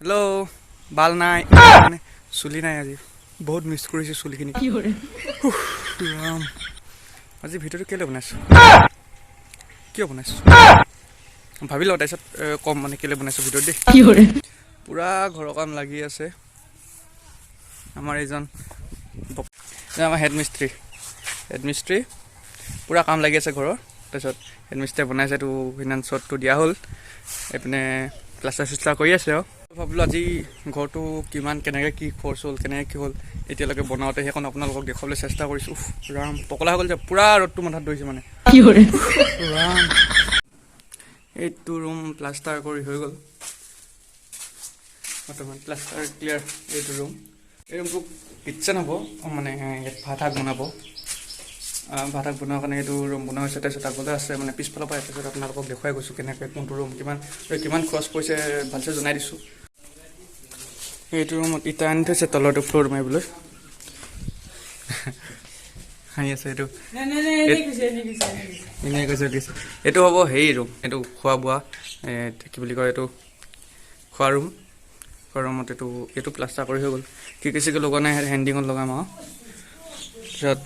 Hello' বাল নাই মানে চুলি নাই আজি বহুত মিছ কৰিছোঁ চুলিখিনি ৰাম আজি ভিডিঅ'টো কেলৈ বনাইছোঁ কিয় বনাইছোঁ ভাবি লওঁ তাৰপিছত কম মানে কেলৈ বনাইছোঁ ভিডিঅ'ত দেই পূৰা ঘৰৰ কাম লাগি আছে আমাৰ এইজন আমাৰ হেডমিস্ত্ৰী পূৰা কাম লাগি আছে ঘৰৰ তাৰপিছত হেডমিস্ত্ৰীয়ে বনাইছে এইটো ফিনান্স শ্বটটো দিয়া হ'ল এইপিনে প্লাষ্টাৰ চিষ্টাৰ কৰি আছে আৰু ভাবিলোঁ আজি ঘৰটো কিমান কেনেকৈ কি খৰচ হ'ল কেনেকৈ কি হ'ল এতিয়ালৈকে বনাওঁতে সেইখন আপোনালোকক দেখুৱাবলৈ চেষ্টা কৰিছোঁ ৰাম পকলা হৈ গ'ল যে পূৰা ৰ'দটো মাথাত ধৰিছে মানে ৰাম এইটো ৰুম প্লাষ্টাৰ কৰি হৈ গ'ল বৰ্তমান প্লাষ্টাৰ ক্লিয়াৰ এইটো ৰুম এই ৰুমটো কিটচেন হ'ব মানে ইয়াত ভাত শাক বনাব ভাত শাক বনোৱাৰ কাৰণে এইটো ৰুম বনোৱা হৈছে তাৰপিছত আগতে আছে মানে পিছফালৰ পৰা তাৰপিছত আপোনালোকক দেখুৱাই গৈছোঁ কেনেকৈ কোনটো ৰুম কিমান খৰচ পৰিছে ভালছে জনাই দিছোঁ এইটো ৰুমত ইটা আনি থৈছে তলৰটো ফ্ল'ৰ মাৰিবলৈ হাঁহি আছে এইটো এনেই কৈছে দিছে এইটো হ'ব হেৰি ৰুম এইটো খোৱা বোৱা কি বুলি কয় এইটো খোৱা ৰুমত এইটো প্লাষ্টাৰ কৰি হৈ গ'ল কি লগোৱা নাই হেণ্ডিঙত লগাম আৰু তাৰপিছত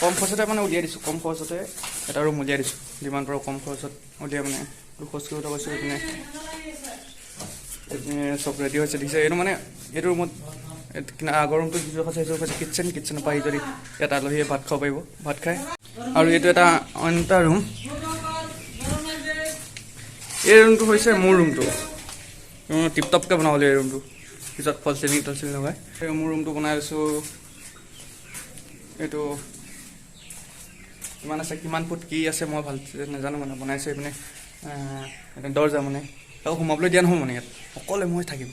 কম খৰচতে মানে উলিয়াই দিছোঁ কম খৰচতে এটা ৰুম উলিয়াই দিছোঁ যিমান পাৰোঁ কম খৰচত উলিয়াই মানে খৰচ কৰিব কৈছোঁ এইপিনে চব ৰেডি হৈছে দিছে এইটো মানে এইটো ৰুমত আগৰ ৰুমটো যিটো আছে সেইটো হৈছে কিটচেনৰ পৰা যদি ইয়াত আলহীয়ে ভাত খাব পাৰিব ভাত খাই আৰু এইটো এটা অন্য এটা ৰুম এই ৰুমটো হৈছে মোৰ ৰুমটো টিপটপকৈ বনাবলৈ এই ৰুমটো পিছত ফল চিলিং লগাই মোৰ ৰুমটো বনাই লৈছোঁ এইটো কিমান আছে কিমান ফুট কি আছে মই ভাল নাজানো মানে বনাইছোঁ এইপিনে দৰ্জা মানে আৰু সোমাবলৈ দিয়া নহ'ব মানে ইয়াত অকলে মই থাকিম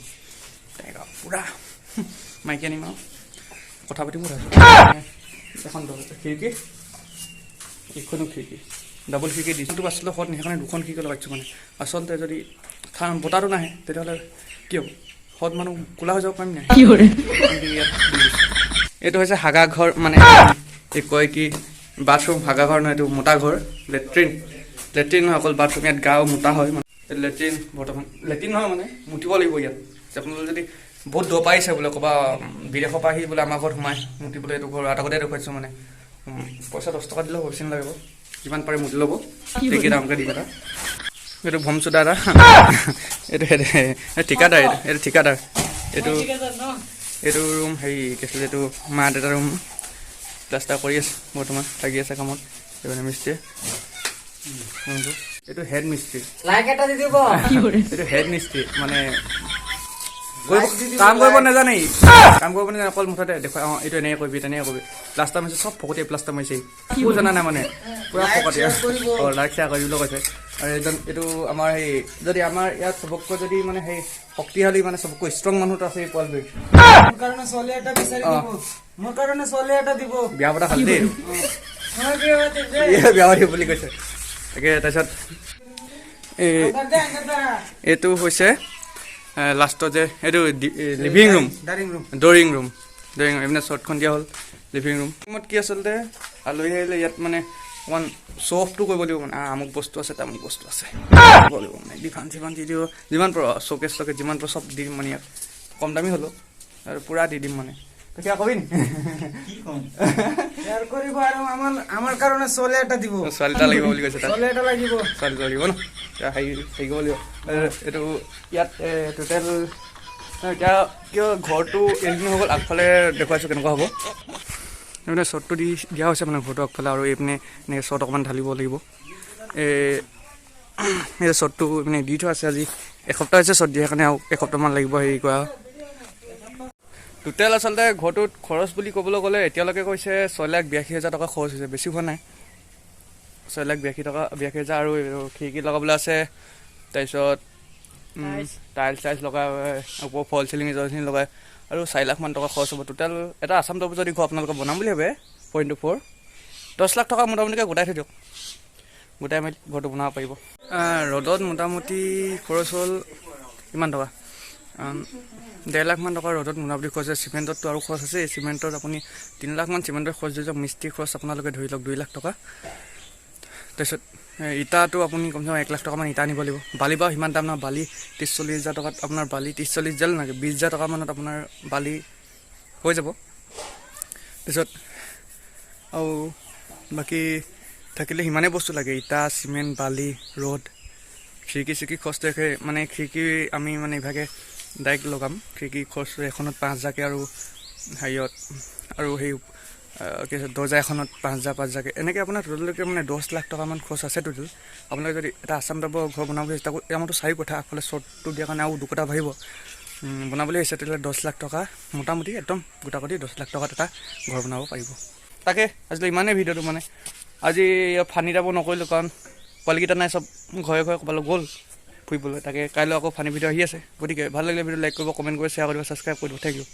পূৰা মাইকী আনিম আৰু কথা পাতিব এখন দৰ্জা খিৰিকী এইখনো খিৰিকী ডাবল খিৰিকী দিছোঁ আচলতে সদ সেইকাৰণে দুখন খিৰিকী লগাইছোঁ মানে আচলতে যদি বতাহটো নাহে তেতিয়াহ'লে কি হ'ব সদ মানুহ ক'লা হৈ যাব পাৰিম নাই ইয়াত এইটো হৈছে হাগা ঘৰ মানে এই কয় কি বাথৰুম হাগা ঘৰ নহয় এইটো মোটা ঘৰ লেট্ৰিন নহয় অকল বাথৰুম ইয়াত গাও মোটা হয় মানে লেট্ৰিন বৰ্তমান লেট্ৰিন নহয় মানে মুতিব লাগিব ইয়াত আপোনালোকে যদি বহুত দূৰ পাইছে বোলে ক'ৰবাত বিদেশৰ পৰা আহি বোলে আমাৰ ঘৰত সোমাই মুতিবলৈ এইটো ঘৰ আগতে দেখুৱাইছোঁ মানে পইচা 10 টকা দিলেও বেছি নালাগিব যিমান পাৰে মুতি ল'ব টেকি দামকৈ দিম এটা এইটো ভমচুদা এটা এইটো ঠিকাদাৰ এইটো ৰুম হেৰি কি আছিলে এইটো মা দেউতাৰ ৰুম প্লাষ্টাৰ কৰি আছে বৰ্তমান লাগি আছে কামত এইপিনে মিস্ত্ৰীয়ে এইটো হেড মিস্ত্ৰী এইটো হেড মিস্ত্ৰী মানে কাম কৰিব নাজানে অকল মুঠতে দেখুৱাই এইটো এনেকৈ কৰিবি তেনেকৈ কৰিবি প্লাষ্টাৰ মাৰিছে চব ফকতীয়া প্লাষ্টাৰ মাৰিছে একো জানা নাই মানে পূৰা ফকতীয়া লাইক শ্বেয়াৰ কৰিবলৈ কৈছে আৰু এইটো আমাৰ সেই যদি আমাৰ ইয়াত চবতকৈ যদি মানে সেই শক্তিশালী মানে চবতকৈ ষ্ট্ৰং মানুহটো আছে এই পোৱালটোৱে বিয়া পতা খালি দেই বিয়া পাতিব বুলি কৈছে তাকে তাৰপিছত এইটো হৈছে লাষ্টত যে এইটো লিভিং ৰুম ড্ৰয়িং ৰুম এইপিনে শ্বৰ্টখন দিয়া হ'ল লিভিং ৰুমত কি আচলতে আলহী আহিলে ইয়াত মানে অকণমান শ্ব' অফটো কৰিব লাগিব মানে আমুক বস্তু আছে তামুক বস্তু আছে কৰিব লাগিব মানে ডিফান চিফান দি দিব যিমান পাৰোঁ শ্ব'কেছ যিমান পাৰোঁ চব দি দিম মানে ইয়াত কম দামী হ'লেও আৰু পূৰা দি দিম মানে কিবা কবি নি ছোৱালী এটা লাগিব বুলি কৈছে ছোৱালী লাগিব ন হেৰি কৰিব লাগিব এইটো ইয়াত টোটেল এতিয়া কিয় ঘৰটো এণ্ডিং হৈ গ'ল আগফালে দেখুৱাইছোঁ কেনেকুৱা হ'ব এইপিনে শ্বৰ্টটো দিয়া হৈছে মানে ঘৰটো আগফালে আৰু এইপিনে এনেকৈ শ্বৰ্ট অকণমান ঢালিব লাগিব এই শ্বৰ্টটো মানে দি থোৱা আছে আজি এসপ্তাহ হৈছে শ্বৰ্ট দিয়া সেইকাৰণে আৰু এসপ্তাহমান লাগিব হেৰি কৰা টোটেল আচলতে ঘৰটোত খৰচ বুলি ক'বলৈ গ'লে এতিয়ালৈকে কৈছে 6,82,000 টকা খৰচ হৈছে বেছি হোৱা নাই 6,82,000 আৰু খিৰিকী লগাবলৈ আছে তাৰপিছত টাইলছ লগাই ওপৰ ফল চিলিং লগাই আৰু 4 লাখ মান টকা খৰচ হ'ব টোটেল এটা আছাম টাইপৰ যদি ঘৰ আপোনালোকে বনাম বুলি ভাবে 4x4 10 লাখ টকা মোটামুটিকৈ গোটাই থৈ দিয়ক গোটাই মেলি ঘৰটো বনাব পাৰিব ৰ'দত মোটামুটি খৰচ হ'ল কিমান টকা 1.5 লাখ মান টকা ৰ'দত মোটামুটি খৰচ আছে চিমেণ্টততো আৰু খৰচ আছে চিমেণ্টত আপুনি 3 লাখ মান চিমেণ্টৰ খৰচ দি যাওক মিস্ত্ৰী খৰচ আপোনালোকে ধৰি লওক 2 লাখ টকা তাৰপিছত ইটাটো আপুনি কমচে কম 1 লাখ টকামান ইটা আনিব লাগিব। বালি বাৰু সিমান দাম নহয়, বালি 30-40 হাজাৰ টকাত আপোনাৰ বালি 30-40 হাজাৰ নালাগে, 20 হাজাৰ টকামানত আপোনাৰ বালি হৈ যাব। তাৰপিছত আৰু বাকী থাকিলে সিমানেই বস্তু লাগে, ইটা, চিমেণ্ট, বালি, ৰড, খিৰিকি খৰচ দেখে মানে খিৰিকি আমি মানে ইভাগে ডাইৰেক্ট লগাম। খিৰিকি খৰচ এখনত 5 হাজাৰকৈ আৰু হেৰিয়ত আৰু সেই কি আছে দৰ্জা এখনত 5 হাজাৰ 5 হাজাৰকৈ এনেকৈ আপোনাৰ টোটেলকৈ মানে 10 লাখ টকামান খৰচ আছে টোটেল। আপোনালোকে যদি এটা আছাম টাইপৰ ঘৰ বনাব বিচাৰে, তাকো আমাৰতো 4 কোঠা, আগফালে শ্বৰ্টটো দিয়াৰ কাৰণে আৰু 2 কোঠা বাঢ়িব বনাবলৈ আহিছে, তেতিয়াহ'লে 10 লাখ টকা মোটামুটি একদম গোটাগুটি 10 লাখ টকাত এটা ঘৰ বনাব পাৰিব। তাকে আজিলৈ ইমানেই ভিডিঅ'টো মানে আজি ফানি টাইপৰ নকৰিলোঁ, কাৰণ পোৱালিকেইটা নাই, চব ঘৰে ক'ৰবালৈ গ'ল ফুৰিবলৈ। তাকে কাইলৈ আকৌ ফানি ভিডিঅ' আহি আছে, গতিকে ভাল লাগিলে ভিডিঅ' লাইক কৰিব, কমেণ্ট কৰি, শ্বেয়াৰ কৰিব, ছাবস্ক্ৰাইব কৰিব, থেংক ইউ।